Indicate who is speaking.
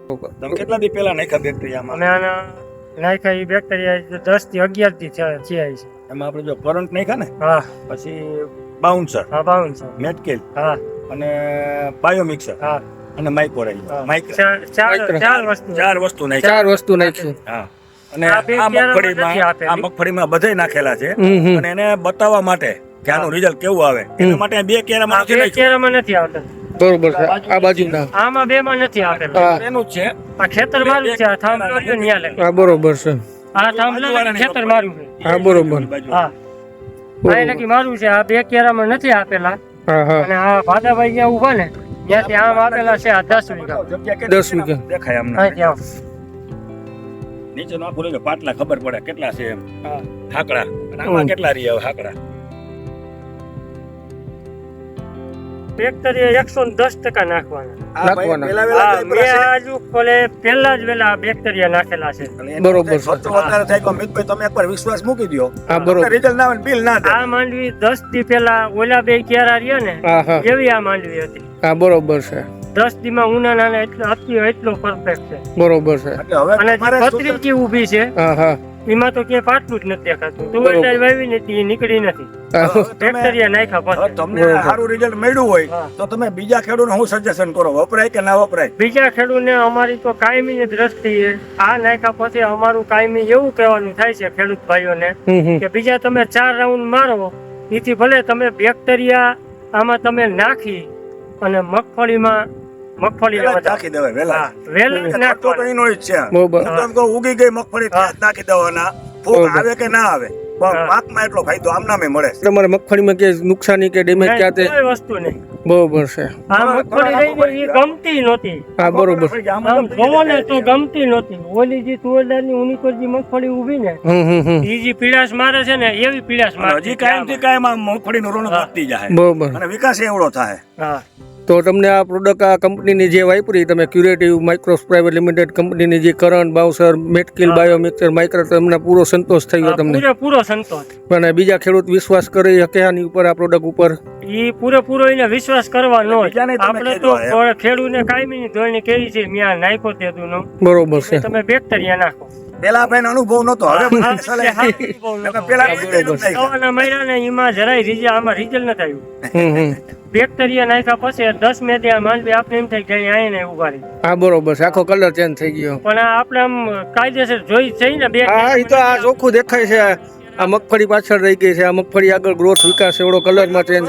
Speaker 1: તમે કેટલા દી પહેલા નાખ્યા બેક્ટેરિયામાં?
Speaker 2: અમે આના નાખ્યા એ બેક્ટેરિયા 10 થી 11 થી છે
Speaker 1: એમાં આપણે જો કરંટ નાખ્યા ને,
Speaker 2: હા
Speaker 1: પછી બાઉન્સર,
Speaker 2: હા બાઉન્સર,
Speaker 1: મેટકેલ
Speaker 2: હા
Speaker 1: અને બાયોમિક્સર
Speaker 2: હા
Speaker 1: અને માઇક્રોરાઇઝ, ચાર વસ્તુ નાખી.
Speaker 3: ચાર વસ્તુ નાખી.
Speaker 1: હા અને
Speaker 2: આ બે
Speaker 1: આ
Speaker 2: ક્યારામાં નથી આપેલી.
Speaker 1: મગફળીમાં બધે નાખેલા છે
Speaker 3: હમ.
Speaker 1: અને એને બતાવવા માટે કે આનું રિઝલ્ટ કેવું આવે એના માટે બે કેરામાં નથી નાખ્યું.
Speaker 2: કેરામાં નથી આવતા.
Speaker 3: બરોબર છે. આ બાજુ ના
Speaker 2: આમાં બે માં નથી આપેલા.
Speaker 3: હા.
Speaker 1: એનું જ છે.
Speaker 2: આ ખેતર મારું છે. આ થાંભ દોર્યો ને ન્યા લાગે.
Speaker 3: હા બરોબર છે.
Speaker 2: આ થાંભ લાગે ખેતર મારું છે.
Speaker 3: હા બરોબર.
Speaker 2: હા આ લગી મારું છે. આ બે કેરામાં નથી આપેલા.
Speaker 3: હા હા
Speaker 2: અને આ ભાદાભાઈ જ્યાં ઉભા ને ત્યાંથી આમ આપેલા છે. આ 10 વીઘા.
Speaker 3: 10 વીઘા
Speaker 1: દેખાય અમને.
Speaker 2: હા ત્યાં
Speaker 1: નીચે નાખું એટલે પાટલા ખબર પડે કેટલા છે એમ.
Speaker 2: હા
Speaker 1: હાકડા અને આમાં કેટલા રહ્યા હાકડા.
Speaker 2: બેક્ટેરિયા 110% નાખવાના.
Speaker 1: આ ભાઈ
Speaker 3: નાખવાના.
Speaker 1: પેલા
Speaker 2: હા
Speaker 1: વેલા
Speaker 2: મેં આજુ પહેલા જ વેલા બેક્ટેરિયા નાખેલા છે.
Speaker 3: બરોબર છે.
Speaker 1: ખર્ચો વધારે થાય તો મિતભાઈ તમે એકવાર વિશ્વાસ મૂકી દો.
Speaker 3: હા બરોબર.
Speaker 1: રિઝલ્ટ ના આવે બિલ ના દે.
Speaker 2: આ માંડવી 10 દી પહેલા ઓલા બે ક્યારા રહ્યા ને
Speaker 3: હા હા
Speaker 2: એવી આ માંડવી હતી.
Speaker 3: હા બરોબર છે.
Speaker 2: 10 દીમાં ઉનાળાને એટલો પરફેક્ટ છે.
Speaker 3: બરોબર છે.
Speaker 1: એટલે હવે
Speaker 2: અને
Speaker 1: તમારે
Speaker 2: જે પતરી ઊભી છે
Speaker 3: હા હા
Speaker 2: એમાં તો ક્યાંય પાટલું જ નથી દેખાતું.
Speaker 3: બરોબર.
Speaker 2: તુવેર વાવી ને એ નીકળી નથી.
Speaker 3: હા,
Speaker 2: બેક્ટેરિયા નાખ્યા
Speaker 1: હવે
Speaker 2: પછી.
Speaker 1: તમને
Speaker 3: બરોબર.
Speaker 1: સારું રિઝલ્ટ મળ્યું હોય
Speaker 2: હા.
Speaker 1: તો તમે બીજા ખેડૂતને હું સજેશન કરો, વપરાય કે ના વપરાય?
Speaker 2: બીજા ખેડૂતને અમારી તો કાયમી દ્રષ્ટિએ આ નાખ્યા પછી અમારું કાયમી એવું કહેવાનું થાય છે ખેડૂત ભાઈઓને
Speaker 3: હમ.
Speaker 2: કે બીજા તમે 4 રાઉન્ડ મારો એથી ભલે તમે બેક્ટેરિયા આમાં તમે નાખી અને મગફળીમાં
Speaker 1: વેલા જ નાખી દેવાય વેલા.
Speaker 2: હા, વહેલા જ
Speaker 1: ખર્ચો તો
Speaker 2: નાખવાના.
Speaker 1: એનો જ છે.
Speaker 3: બરોબર.
Speaker 1: હું તો એમ કહું, ઉગી ગઈ મગફળી ત્યાં જ નાખી દેવાના. ફૂગ
Speaker 3: બરોબર.
Speaker 1: આવે કે ના આવે પણ
Speaker 2: હા.
Speaker 1: પાકમાં એટલો ફાયદો આમ નામે મળે.
Speaker 3: તમારે મગફળીમાં કે નુકસાની કે ડેમેજ ક્યાં તે
Speaker 2: કોઈ વસ્તુ નહીં.
Speaker 3: બરોબર છે.
Speaker 2: આ મગફળી રહી ને એ ગમતી નહોતી.
Speaker 3: હા બરોબર.
Speaker 2: આમ જોવો ને તો ગમતી નહોતી. ઓલી જે તુવેરદારની ઉનીકોર જે મગફળી ઊભી ને
Speaker 3: હમ.
Speaker 2: ઈ જે પીળાશ મારે છે ને એવી પીળાશ મારે
Speaker 1: હજી કાયમથી કાયમ આ મગફળીનું રોણક
Speaker 2: હા.
Speaker 1: વધતી જાય
Speaker 3: બરોબર.
Speaker 1: અને વિકાસ એવડો થાય.
Speaker 2: હા
Speaker 3: તો તમને આ પ્રોડક્ટ આ કંપનીની જે વાપરી તમે ક્યુરેટિવ માઇક્રોસ પ્રાઇવેટ લિમિટેડ કંપનીની જે કરંટ બાઉસર મેટકિલ
Speaker 2: હા.
Speaker 3: બાયોમિક્સર માઇક્રો તમને પૂરો સંતોષ થયો તમને
Speaker 2: પૂરેપૂરો સંતોષ.
Speaker 3: અને બીજા ખેડૂત વિશ્વાસ કરી શકે આની ઉપર આ પ્રોડક્ટ ઉપર
Speaker 2: ઈ પૂરેપૂરો એને વિશ્વાસ કરવાનો જ.
Speaker 1: બીજાને તમે
Speaker 2: આપણે
Speaker 1: કહેજો
Speaker 2: તો ખેડૂતને કાયમીની ધોરણી કેવી છે મેં નાખ્યો તેદુનો
Speaker 3: બરોબર છે.
Speaker 2: તમે બેક્ટેરિયા નાખો.
Speaker 1: પેલા આપણે અનુભવ નતો, હવે બધાને સલાહ આપી. પેલા કોઈ કઈ નહોતું નાખ્યું.
Speaker 2: દવાના મહિના ને એમાં જરાય આમાં રિઝલ્ટ નથી આવ્યું.
Speaker 3: હમ.
Speaker 2: બેક્ટેરિયા નાખ્યા પછી 10 મિનિટ આ માંડવી આપણે એમ થાય કે અહીં આવીને ઉભા રહી.
Speaker 3: હા બરોબર છે. આખો કલર ચેન્જ થઈ ગયો.
Speaker 2: પણ આ આપણે આમ કાયદેસર જોઈ છે ને બે
Speaker 3: હા એ તો આ ચોખ્ખું દેખાય છે. આ મગફળી પાછળ રહી ગઈ છે. આ મગફળી આગળ ગ્રોથ વિકાસ એવડો કલરમાં ચેન્જ